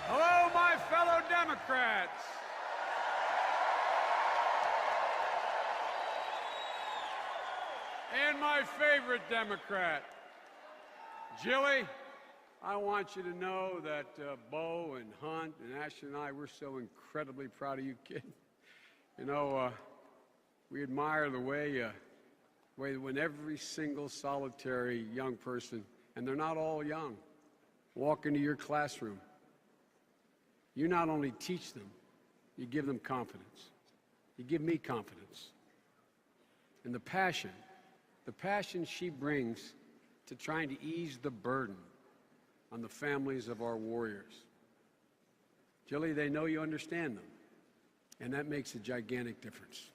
Hello, my fellow Democrats. And my favorite Democrat, Jilly, I want you to know that Bo and Hunt and Ashton and I, we're so incredibly proud of you, kid. You know, we admire the way when every single solitary young person, and they're not all young, walk into your classroom. You not only teach them, you give them confidence. You give me confidence. And the passion she brings to trying to ease the burden on the families of our warriors. Jilly, they know you understand them, and that makes a gigantic difference.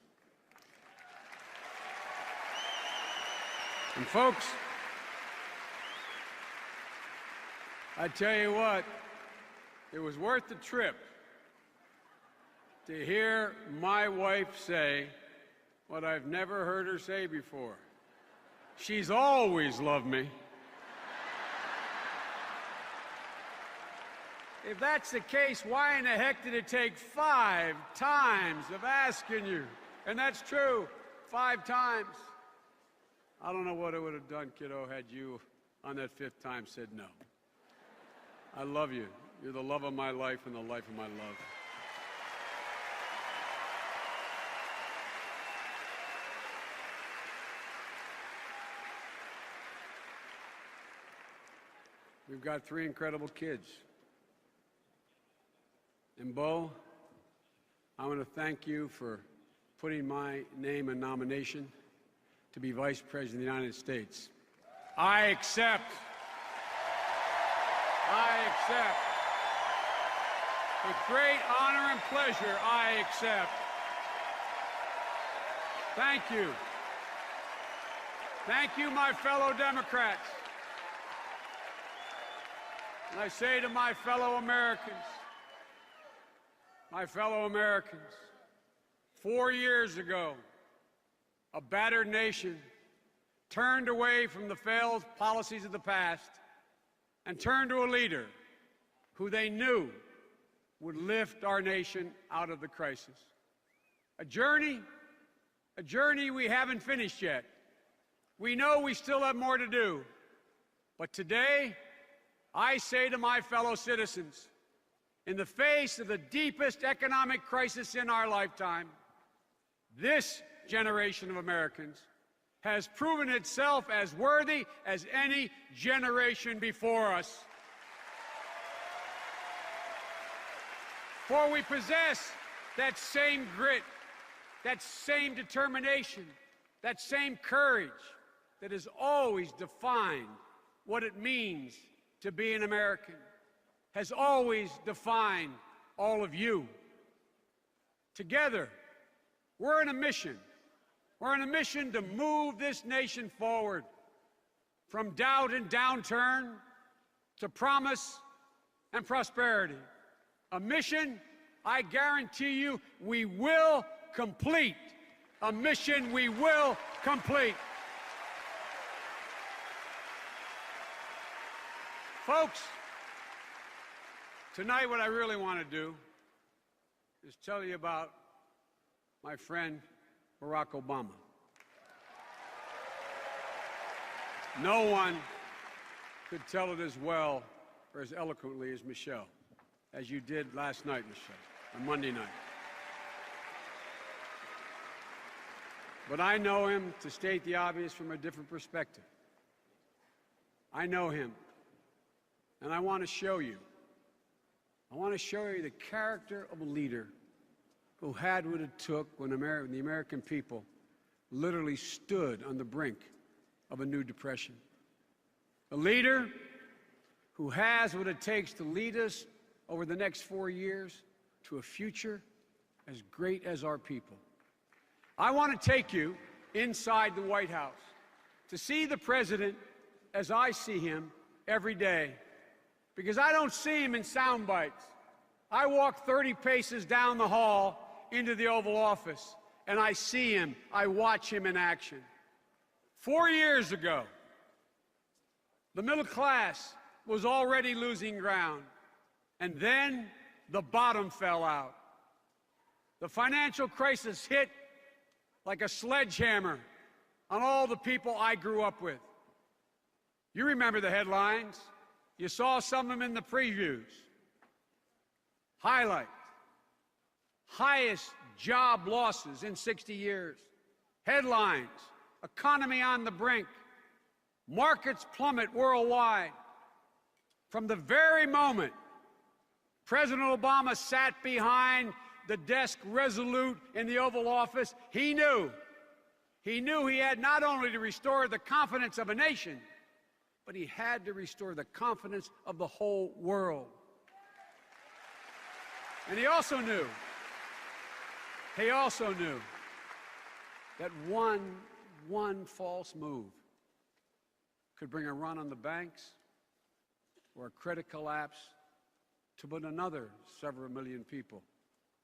And folks, I tell you what, it was worth the trip to hear my wife say what I've never heard her say before. She's always loved me. If that's the case, why in the heck did it take 5 times of asking you? And that's true, 5 times. I don't know what it would have done, kiddo, had you on that 5th time said no. I love you. You're the love of my life and the life of my love. We've got 3 incredible kids. And Bo, I want to thank you for putting my name in nomination to be Vice President of the United States. I accept. With great honor and pleasure, I accept. Thank you. Thank you, my fellow Democrats. And I say to my fellow Americans, 4 years ago, a battered nation turned away from the failed policies of the past and turned to a leader who they knew would lift our nation out of the crisis. A journey we haven't finished yet. We know we still have more to do. But today, I say to my fellow citizens, in the face of the deepest economic crisis in our lifetime, this generation of Americans has proven itself as worthy as any generation before us. For we possess that same grit, that same determination, that same courage that has always defined what it means to be an American, has always defined all of you. Together, we're on a mission. We're on a mission to move this nation forward from doubt and downturn to promise and prosperity. A mission I guarantee you we will complete. A mission we will complete. Folks, tonight what I really want to do is tell you about my friend Barack Obama. No one could tell it as well or as eloquently as Michelle, as you did last night, Michelle, on Monday night. But I know him, to state the obvious, from a different perspective. I know him, and I want to show you. I want to show you the character of a leader who had what it took when the American people literally stood on the brink of a new depression. A leader who has what it takes to lead us over the next 4 years to a future as great as our people. I want to take you inside the White House to see the president as I see him every day, because I don't see him in sound bites. I walk 30 paces down the hall into the Oval Office, and I see him, I watch him in action. 4 years ago, the middle class was already losing ground, And then the bottom fell out. The financial crisis hit like a sledgehammer on all the people I grew up with. You remember the headlines. You saw some of them in the previews. Highlight: highest job losses in 60 years. Headlines: economy on the brink. Markets plummet worldwide. From the very moment President Obama sat behind the desk resolute in the Oval Office, he knew he had not only to restore the confidence of a nation, but he had to restore the confidence of the whole world. And he also knew that one false move could bring a run on the banks or a credit collapse to put another several million people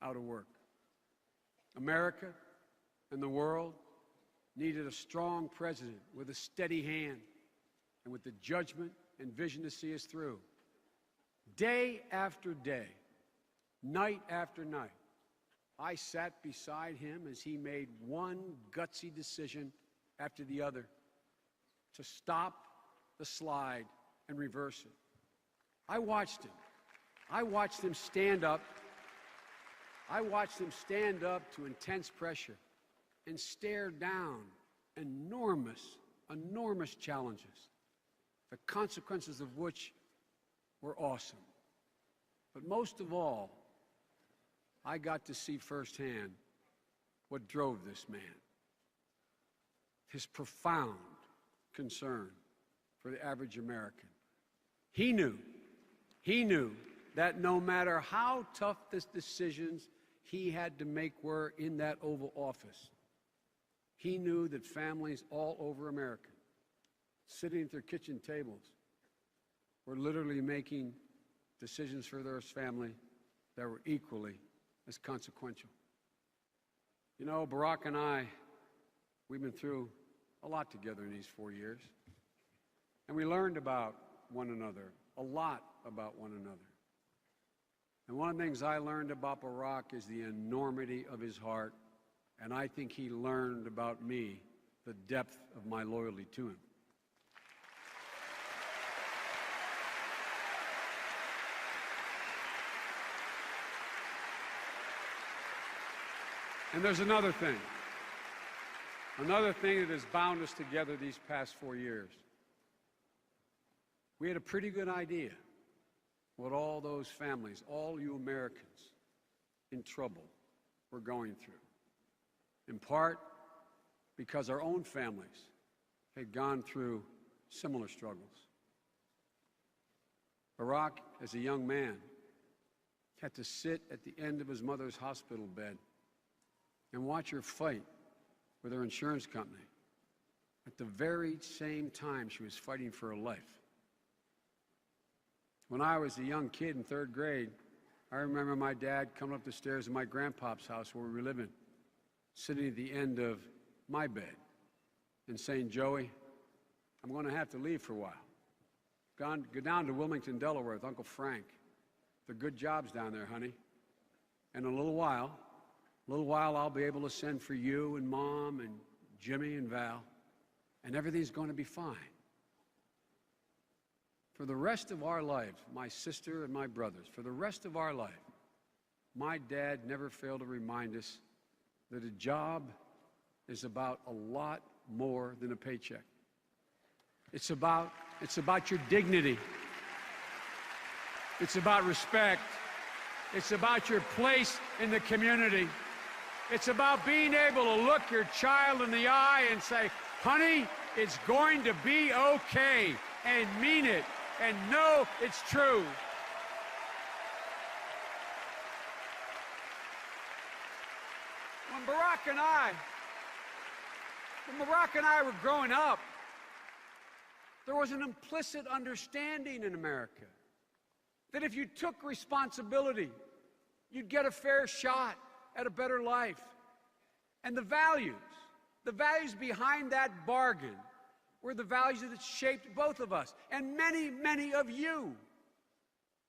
out of work. America and the world needed a strong president with a steady hand and with the judgment and vision to see us through. Day after day, night after night, I sat beside him as he made one gutsy decision after the other to stop the slide and reverse it. I watched him. I watched him stand up. I watched him stand up to intense pressure and stare down enormous challenges, the consequences of which were awesome. But most of all, I got to see firsthand what drove this man: his profound concern for the average American. He knew that no matter how tough the decisions he had to make were in that Oval Office, he knew that families all over America, sitting at their kitchen tables, were literally making decisions for their family that were equally as consequential. You know, Barack and I, we've been through a lot together in these 4 years, and we learned about one another, a lot about one another. And one of the things I learned about Barack is the enormity of his heart, and I think he learned about me the depth of my loyalty to him. And there's another thing that has bound us together these past 4 years. We had a pretty good idea what all those families, all you Americans in trouble, were going through. In part because our own families had gone through similar struggles. Barack, as a young man, had to sit at the end of his mother's hospital bed and watch her fight with her insurance company at the very same time she was fighting for her life. When I was a young kid in 3rd grade, I remember my dad coming up the stairs of my grandpa's house where we were living, sitting at the end of my bed and saying, "Joey, I'm going to have to leave for a while. Go down to Wilmington, Delaware with Uncle Frank. They're good jobs down there, honey. And in a little while I'll be able to send for you and Mom and Jimmy and Val, and everything's going to be fine." For the rest of our lives, my sister and my brothers, for the rest of our life, my dad never failed to remind us that a job is about a lot more than a paycheck. It's about your dignity. It's about respect. It's about your place in the community. It's about being able to look your child in the eye and say, "Honey, it's going to be okay," and mean it and know it's true. When Barack and I were growing up, there was an implicit understanding in America that if you took responsibility, you'd get a fair shot at a better life. And the values behind that bargain were the values that shaped both of us and many, many of you.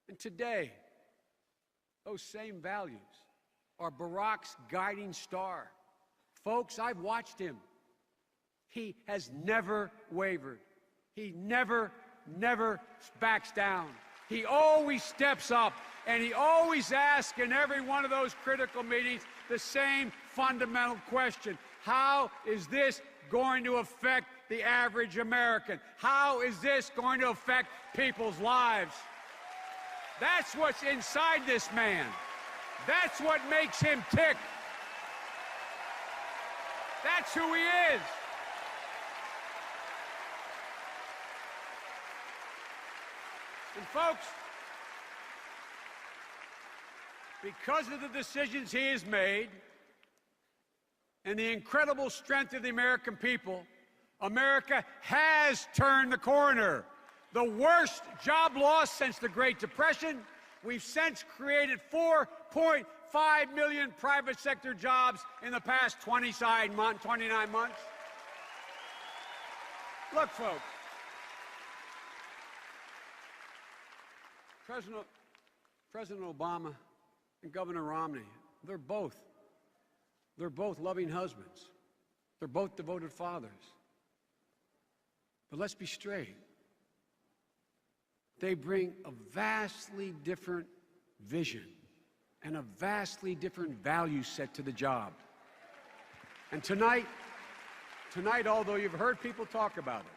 And today, those same values are Barack's guiding star. Folks, I've watched him. He has never wavered. He never backs down. He always steps up, and he always asks in every one of those critical meetings the same fundamental question: how is this going to affect the average American? How is this going to affect people's lives? That's what's inside this man. That's what makes him tick. That's who he is. And folks, because of the decisions he has made and the incredible strength of the American people, America has turned the corner. The worst job loss since the Great Depression. We've since created 4.5 million private sector jobs in the past 29 months. Look, folks, President Obama and Governor Romney, they're both loving husbands. They're both devoted fathers. But let's be straight. They bring a vastly different vision and a vastly different value set to the job. And tonight, although you've heard people talk about it,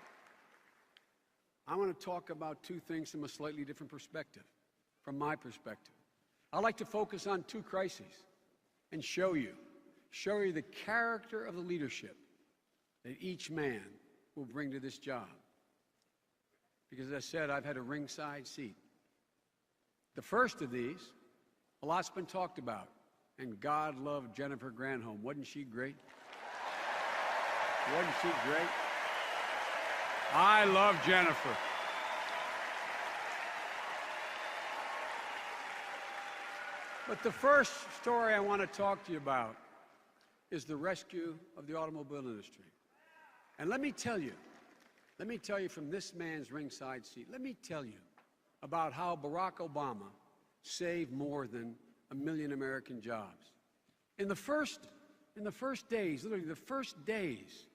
I want to talk about two things from a slightly different perspective, from my perspective. I'd like to focus on two crises and show you the character of the leadership that each man will bring to this job. Because as I said, I've had a ringside seat. The first of these, a lot's been talked about, and God loved Jennifer Granholm. Wasn't she great? Wasn't she great? I love Jennifer. But the first story I want to talk to you about is the rescue of the automobile industry. And let me tell you from this man's ringside seat, let me tell you about how Barack Obama saved more than 1 million American jobs. In the first days, literally the first days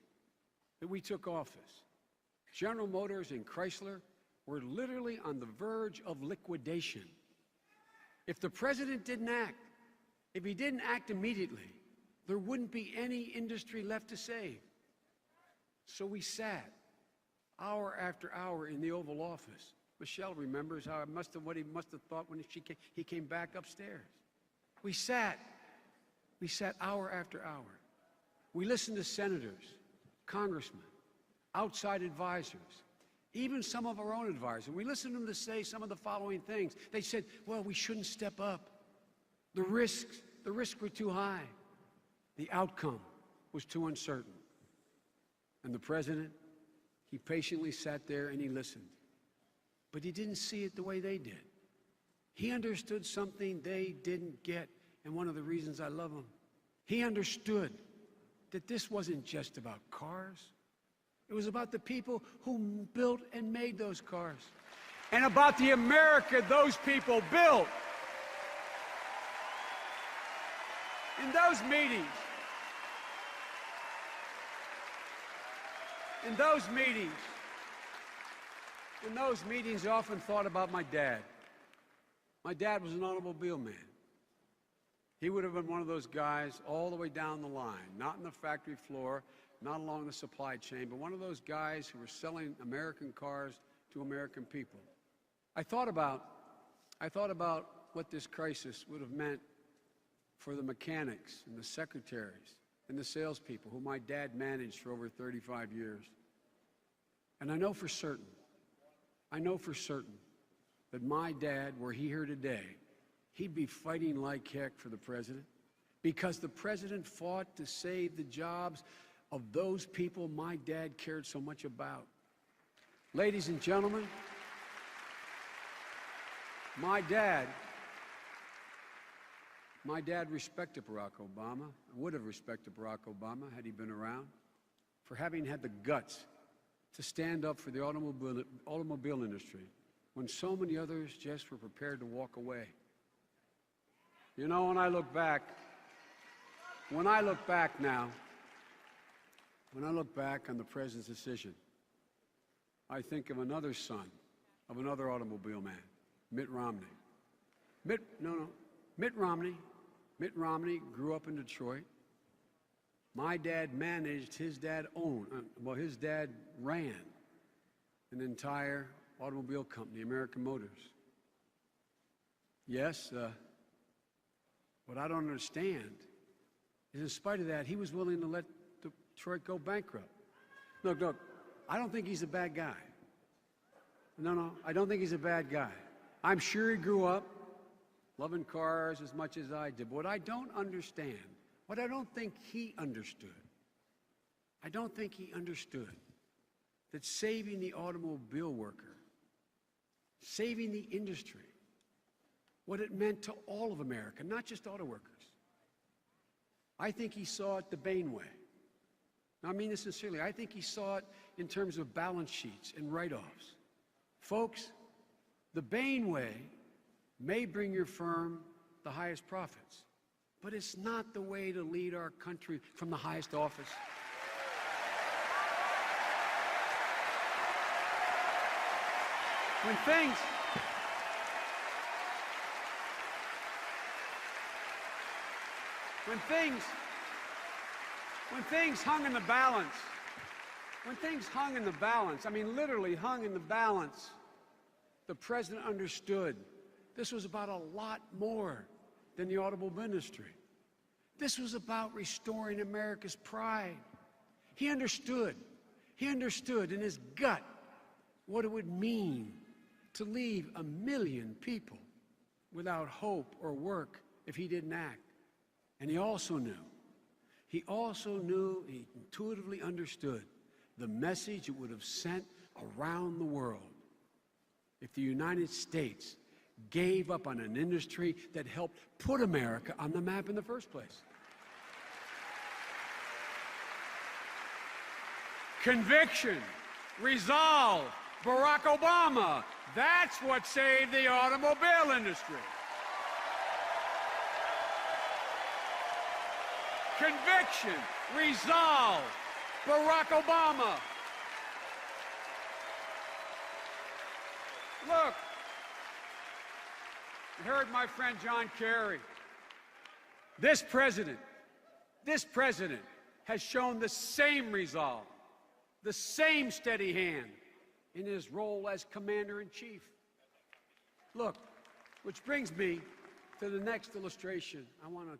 that we took office, General Motors and Chrysler were literally on the verge of liquidation. If the president didn't act, if he didn't act immediately, there wouldn't be any industry left to save. So we sat hour after hour in the Oval Office. Michelle remembers how what he must have thought when he came back upstairs. We sat hour after hour. We listened to senators, congressmen, outside advisors, even some of our own advisors. We listened to them to say some of the following things. They said, well, we shouldn't step up. The risks were too high. The outcome was too uncertain. And the president, he patiently sat there and he listened. But he didn't see it the way they did. He understood something they didn't get, and one of the reasons I love him. He understood that this wasn't just about cars. It was about the people who built and made those cars, and about the America those people built. In those meetings, I often thought about my dad. My dad was an automobile man. He would have been one of those guys all the way down the line, not on the factory floor, not along the supply chain, but one of those guys who were selling American cars to American people. I thought about what this crisis would have meant for the mechanics and the secretaries and the salespeople who my dad managed for over 35 years. And I know for certain that my dad, were he here today, he'd be fighting like heck for the president, because the president fought to save the jobs of those people my dad cared so much about. Ladies and gentlemen, my dad respected Barack Obama, would have respected Barack Obama had he been around, for having had the guts to stand up for the automobile industry when so many others just were prepared to walk away. You know, when I look back now, when I look back on the President's decision, I think of another son of another automobile man, Mitt Romney. Mitt Romney grew up in Detroit. My dad managed, his dad owned, his dad ran an entire automobile company, American Motors. Yes, what I don't understand is in spite of that, he was willing to let Detroit go bankrupt. Look, I don't think he's a bad guy. No, I don't think he's a bad guy. I'm sure he grew up loving cars as much as I did. But what I don't understand, what I don't think he understood, I don't think he understood that saving the automobile worker, saving the industry, what it meant to all of America, not just auto workers. I think he saw it the Bain way. Now, I mean this sincerely. I think he saw it in terms of balance sheets and write-offs. Folks, the Bain way may bring your firm the highest profits, but it's not the way to lead our country from the highest office. When things hung in the balance, I mean literally hung in the balance, the President understood this was about a lot more than the automobile industry. This was about restoring America's pride. He understood in his gut what it would mean to leave 1 million people without hope or work if he didn't act. And he intuitively understood the message it would have sent around the world if the United States gave up on an industry that helped put America on the map in the first place. Conviction, resolve, Barack Obama. That's what saved the automobile industry. Conviction, resolve, Barack Obama. Look, you heard my friend John Kerry. This president has shown the same resolve, the same steady hand in his role as commander-in-chief. Look, which brings me to the next illustration I want to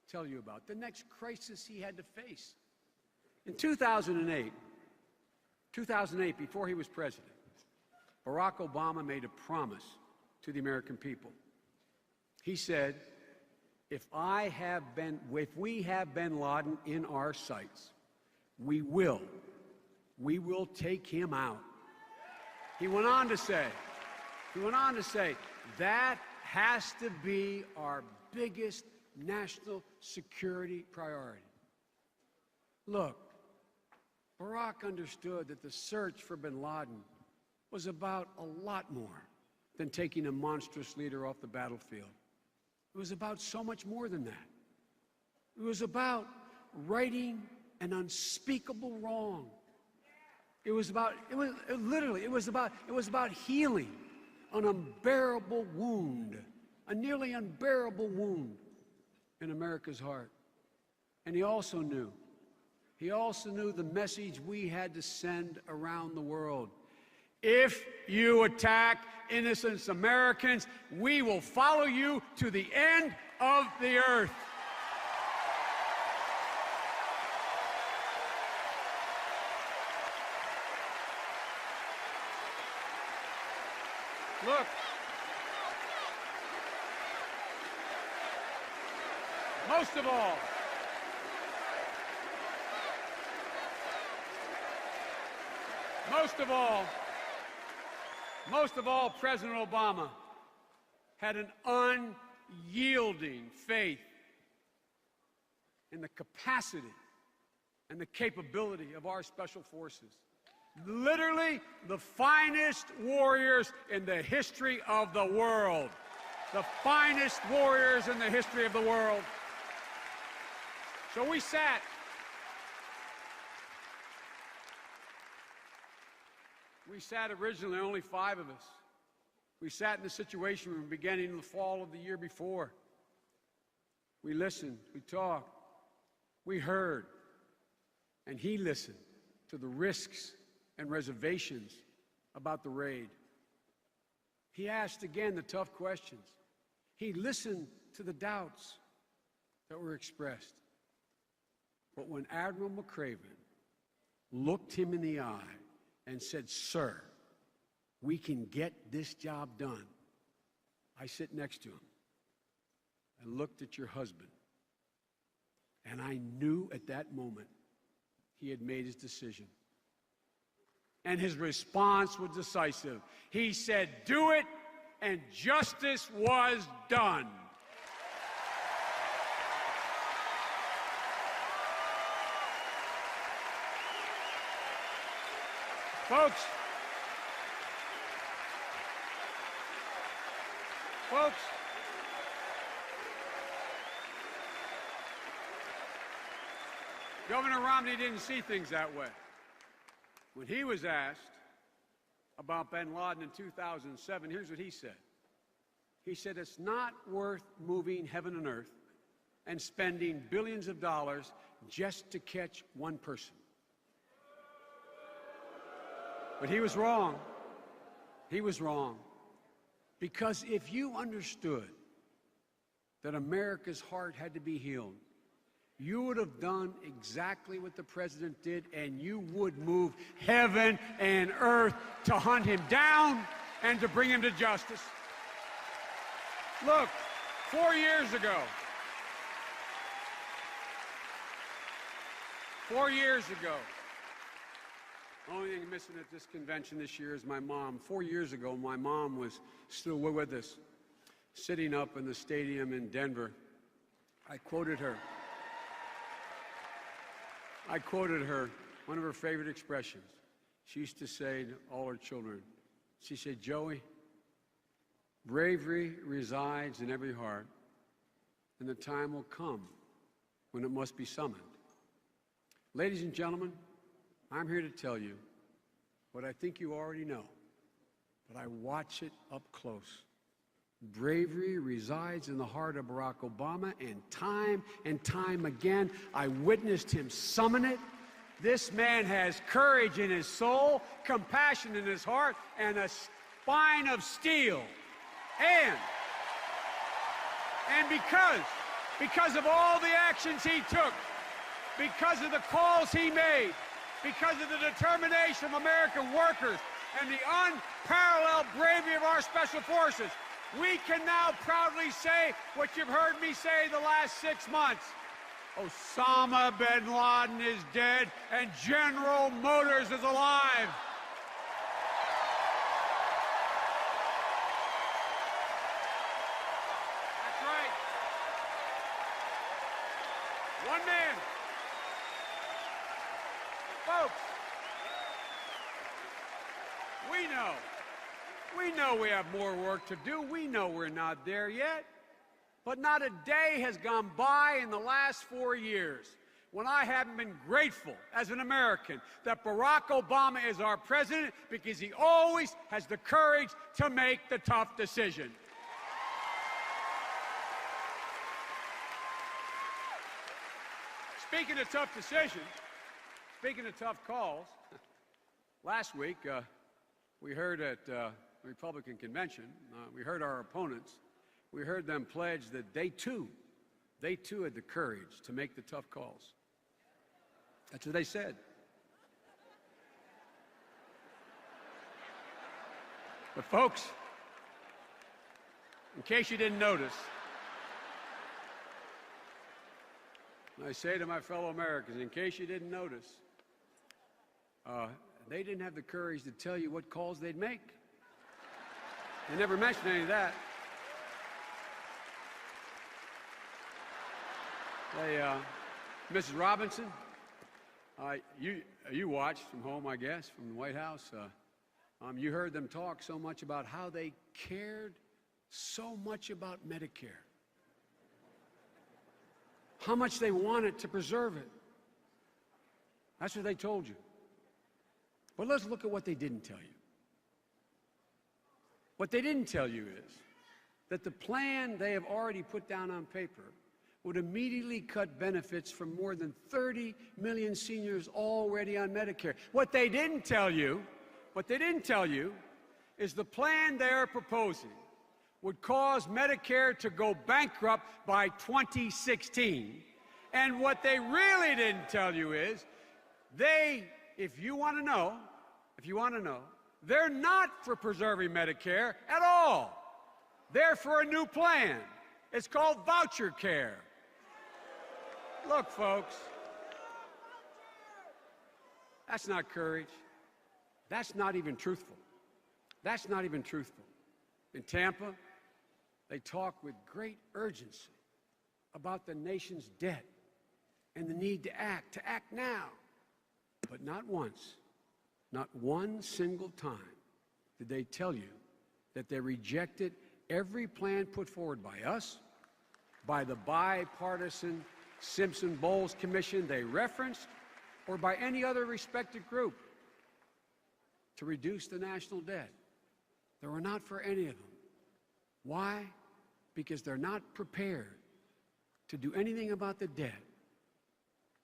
tell you about, the next crisis he had to face. In 2008, before he was president, Barack Obama made a promise to the American people. He said, if we have bin Laden in our sights, we will take him out. He went on to say, that has to be our biggest national security priority. Look, Barack understood that the search for bin Laden was about a lot more than taking a monstrous leader off the battlefield. It was about so much more than that. It was about righting an unspeakable wrong. It was about healing an unbearable wound, a nearly unbearable wound in America's heart. And he also knew the message we had to send around the world. If you attack innocent Americans, we will follow you to the end of the earth. Look, most of all, President Obama had an unyielding faith in the capacity and the capability of our special forces. Literally the finest warriors in the history of the world. the finest warriors in the history of the world. So we sat. We sat originally, only 5 of us. We sat in the Situation Room beginning in the fall of the year before. We listened, we talked, we heard, and he listened to the risks and reservations about the raid. He asked again the tough questions. He listened to the doubts that were expressed. But when Admiral McCraven looked him in the eye and said, "Sir, we can get this job done," I sit next to him. I looked at your husband, and I knew at that moment he had made his decision. And his response was decisive. He said, "Do it," and justice was done. Folks, Governor Romney didn't see things that way. When he was asked about bin Laden in 2007, here's what he said. He said, "It's not worth moving heaven and earth and spending billions of dollars just to catch one person." But he was wrong. He was wrong. Because if you understood that America's heart had to be healed, you would have done exactly what the president did, and you would move heaven and earth to hunt him down and to bring him to justice. Look, 4 years ago, 4 years ago, the only thing missing at this convention this year is my mom. 4 years ago, my mom was still with us, sitting up in the stadium in Denver. I quoted her. One of her favorite expressions. She used to say to all her children, she said, "Joey, bravery resides in every heart, and the time will come when it must be summoned." Ladies and gentlemen, I'm here to tell you what I think you already know, but I watch it up close. Bravery resides in the heart of Barack Obama, and time again, I witnessed him summon it. This man has courage in his soul, compassion in his heart, and a spine of steel. And because of all the actions he took, because of the calls he made, because of the determination of American workers and the unparalleled bravery of our special forces, we can now proudly say what you've heard me say the last 6 months. Osama bin Laden is dead and General Motors is alive. That's right. One man. Folks, we know we have more work to do. We know we're not there yet. But not a day has gone by in the last 4 years when I haven't been grateful as an American that Barack Obama is our president, because he always has the courage to make the tough decision. Speaking of tough decisions, speaking of tough calls, last week we heard at the Republican convention, we heard our opponents, we heard them pledge that they too had the courage to make the tough calls. That's what they said. But folks, in case you didn't notice, I say to my fellow Americans, in case you didn't notice, they didn't have the courage to tell you what calls they'd make. They never mentioned any of that. Mrs. Robinson, you watched from home, I guess, from the White House. You heard them talk so much about how they cared so much about Medicare, how much they wanted to preserve it. That's what they told you. But let's look at what they didn't tell you. What they didn't tell you is that the plan they have already put down on paper would immediately cut benefits from more than 30 million seniors already on Medicare. What they didn't tell you is the plan they're proposing would cause Medicare to go bankrupt by 2016. And what they really didn't tell you is if you want to know, they're not for preserving Medicare at all. They're for a new plan. It's called voucher care. Look, folks, that's not courage. That's not even truthful. That's not even truthful. In Tampa, they talk with great urgency about the nation's debt and the need to act now. But not once, not one single time did they tell you that they rejected every plan put forward by us, by the bipartisan Simpson-Bowles Commission they referenced, or by any other respected group to reduce the national debt. They were not for any of them. Why? Because they're not prepared to do anything about the debt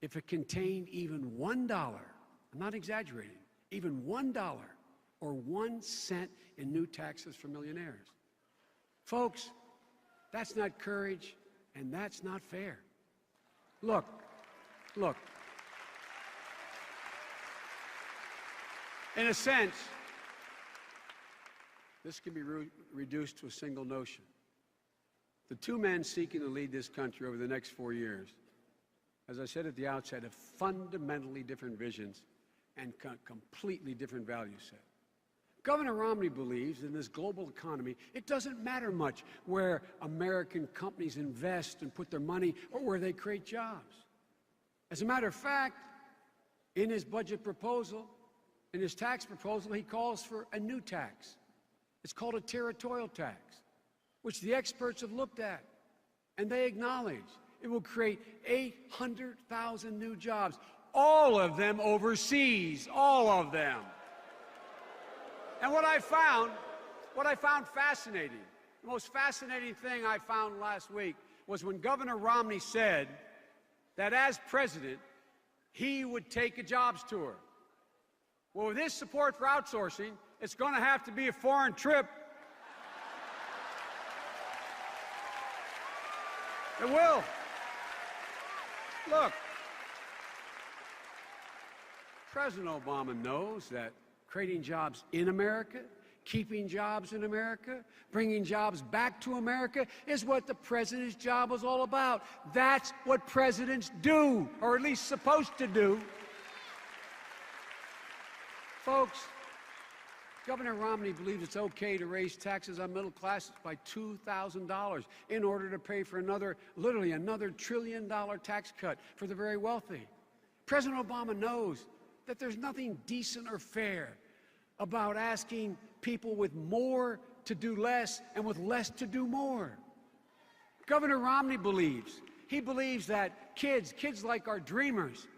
if it contained even $1, I'm not exaggerating, even $1 or 1 cent in new taxes for millionaires. Folks, that's not courage, and that's not fair. Look. In a sense, this can be reduced to a single notion. The two men seeking to lead this country over the next 4 years, as I said at the outset, have fundamentally different visions and completely different value set. Governor Romney believes in this global economy, it doesn't matter much where American companies invest and put their money or where they create jobs. As a matter of fact, in his budget proposal, in his tax proposal, he calls for a new tax. It's called a territorial tax, which the experts have looked at, and they acknowledge it will create 800,000 new jobs, all of them overseas, all of them. And what I found fascinating, the most fascinating thing I found last week was when Governor Romney said that as president, he would take a jobs tour. Well, with his support for outsourcing, it's going to have to be a foreign trip. It will. Look, President Obama knows that creating jobs in America, keeping jobs in America, bringing jobs back to America is what the president's job was all about. That's what presidents do, or at least supposed to do. Folks, Governor Romney believes it's okay to raise taxes on middle classes by $2,000 in order to pay for literally another $1 trillion tax cut for the very wealthy. President Obama knows that there's nothing decent or fair about asking people with more to do less and with less to do more. Governor Romney believes that kids like our dreamers,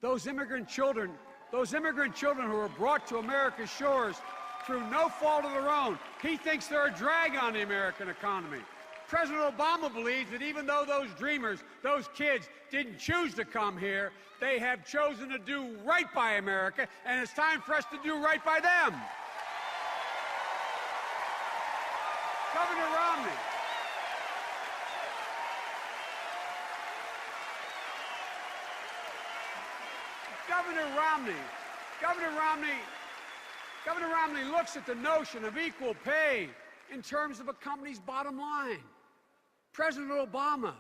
those immigrant children who were brought to America's shores through no fault of their own, he thinks they're a drag on the American economy. President Obama believes that even though those dreamers, those kids, didn't choose to come here, they have chosen to do right by America, and it's time for us to do right by them. Governor Romney. Governor Romney looks at the notion of equal pay in terms of a company's bottom line. President Obama,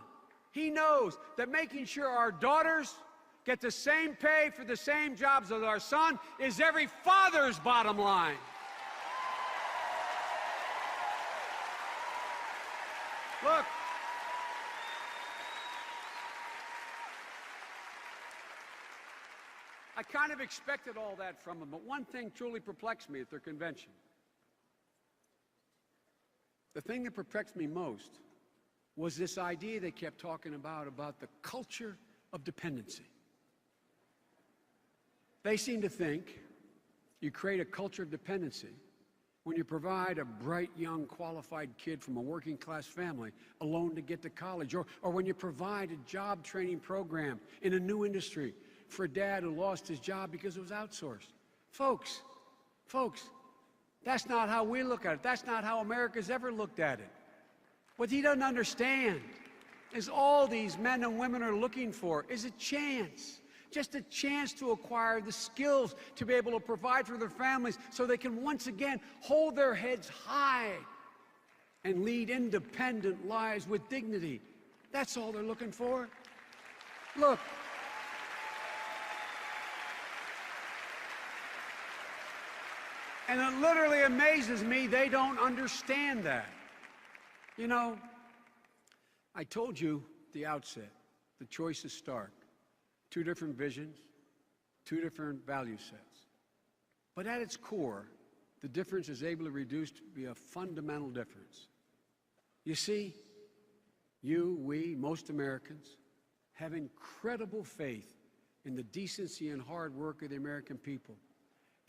he knows that making sure our daughters get the same pay for the same jobs as our son is every father's bottom line. Look, I kind of expected all that from them, but one thing truly perplexed me at their convention. The thing that perplexed me most was this idea they kept talking about the culture of dependency. They seem to think you create a culture of dependency when you provide a bright, young, qualified kid from a working-class family a loan to get to college, or when you provide a job training program in a new industry for a dad who lost his job because it was outsourced. Folks, that's not how we look at it. That's not how America's ever looked at it. What he doesn't understand is all these men and women are looking for is a chance. Just a chance to acquire the skills to be able to provide for their families so they can once again hold their heads high and lead independent lives with dignity. That's all they're looking for. Look. And it literally amazes me they don't understand that. You know, I told you at the outset, the choice is stark. Two different visions, two different value sets. But at its core, the difference is able to reduce to be a fundamental difference. You see, we, most Americans, have incredible faith in the decency and hard work of the American people.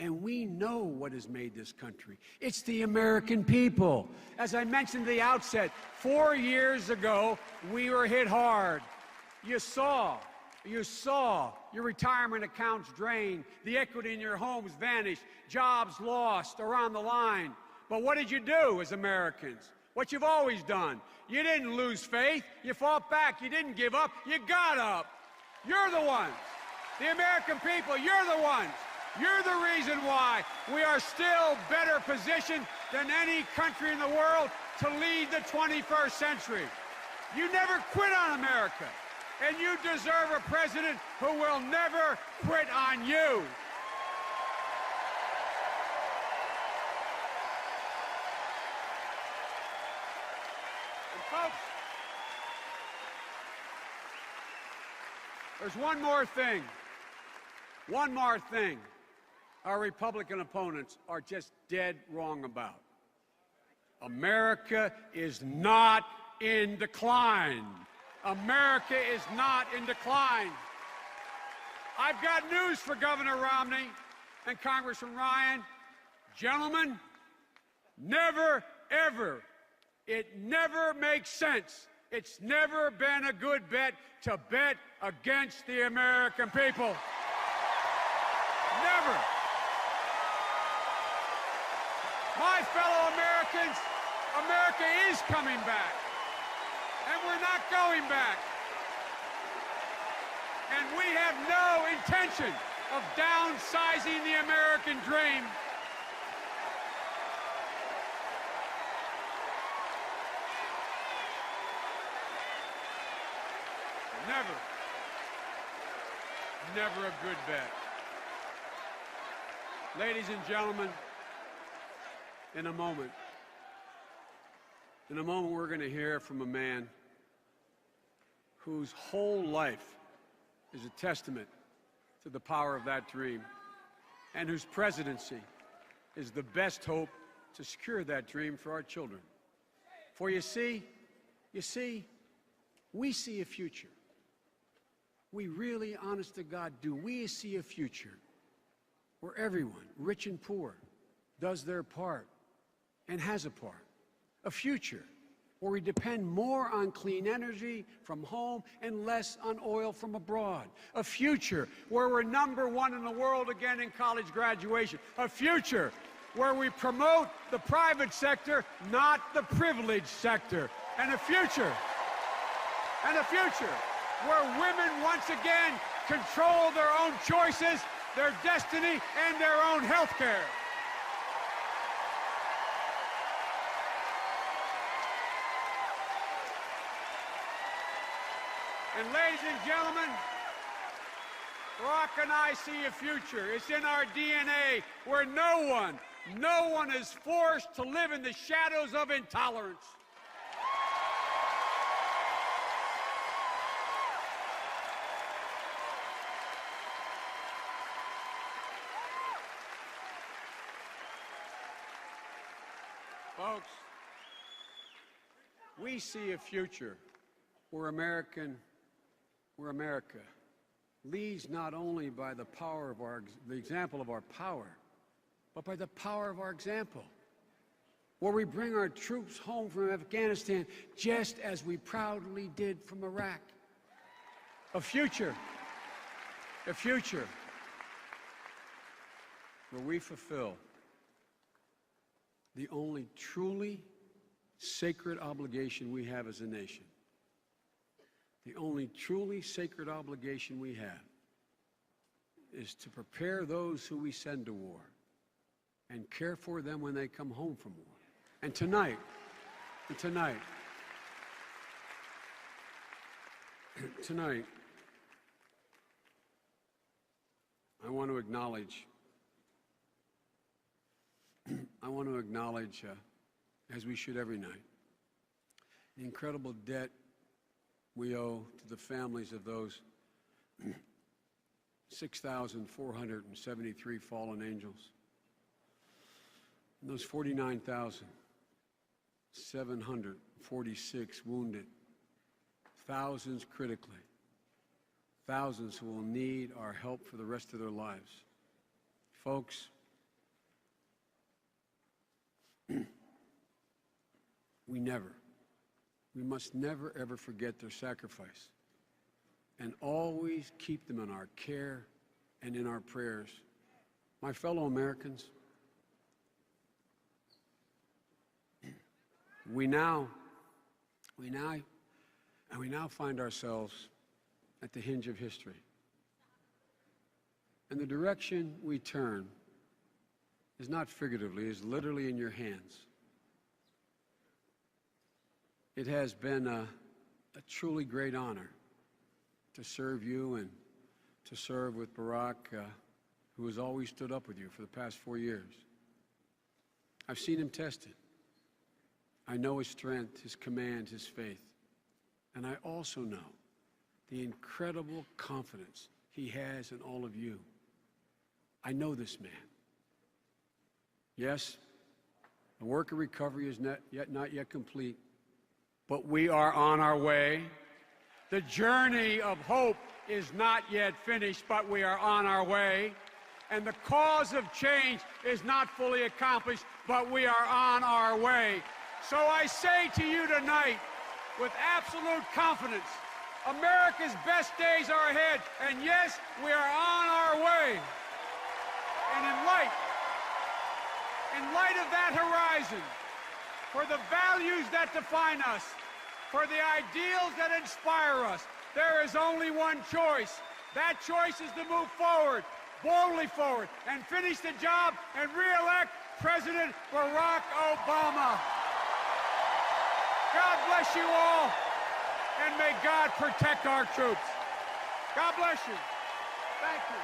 And we know what has made this country. It's the American people. As I mentioned at the outset, 4 years ago, we were hit hard. You saw your retirement accounts drained, the equity in your homes vanished, jobs lost around the line. But what did you do as Americans? What you've always done. You didn't lose faith. You fought back. You didn't give up. You got up. You're the ones. The American people, you're the ones. You're the reason why we are still better positioned than any country in the world to lead the 21st century. You never quit on America. And you deserve a president who will never quit on you. And folks, there's one more thing. One more thing our Republican opponents are just dead wrong about. America is not in decline. America is not in decline. I've got news for Governor Romney and Congressman Ryan. Gentlemen, never, ever, it never makes sense. It's never been a good bet to bet against the American people. Never. My fellow Americans, America is coming back. And we're not going back. And we have no intention of downsizing the American dream. Never a good bet. Ladies and gentlemen, in a moment, we're going to hear from a man whose whole life is a testament to the power of that dream, and whose presidency is the best hope to secure that dream for our children. For you see, we see a future. We really, honest to God, do. We see a future where everyone, rich and poor, does their part and has a part. A future where we depend more on clean energy from home and less on oil from abroad. A future where we're #1 in the world again in college graduation. A future where we promote the private sector, not the privileged sector. And a future where women once again control their own choices, their destiny, and their own health care. And ladies and gentlemen, Barack and I see a future. It's in our DNA where no one is forced to live in the shadows of intolerance. We see a future where America leads not only by the power of the example of our power, but by the power of our example, where we bring our troops home from Afghanistan just as we proudly did from Iraq. A future where we fulfill the only truly sacred obligation we have as a nation. The only truly sacred obligation we have is to prepare those who we send to war and care for them when they come home from war. And tonight, I want to acknowledge, as we should every night, the incredible debt we owe to the families of those 6,473 fallen angels, and those 49,746 wounded, thousands critically, thousands who will need our help for the rest of their lives. Folks, we must never, ever forget their sacrifice and always keep them in our care and in our prayers. My fellow Americans, we now find ourselves at the hinge of history. And the direction we turn is not figuratively, is literally in your hands. It has been a truly great honor to serve you and to serve with Barack, who has always stood up with you for the past 4 years. I've seen him tested. I know his strength, his command, his faith. And I also know the incredible confidence he has in all of you. I know this man. Yes, the work of recovery is not yet complete, but we are on our way. The journey of hope is not yet finished, but we are on our way. And the cause of change is not fully accomplished, but we are on our way. So I say to you tonight, with absolute confidence, America's best days are ahead, and yes, we are on our way. And in light of that horizon, for the values that define us, for the ideals that inspire us, there is only one choice. That choice is to move forward, boldly forward, and finish the job and re-elect President Barack Obama. God bless you all, and may God protect our troops. God bless you. Thank you.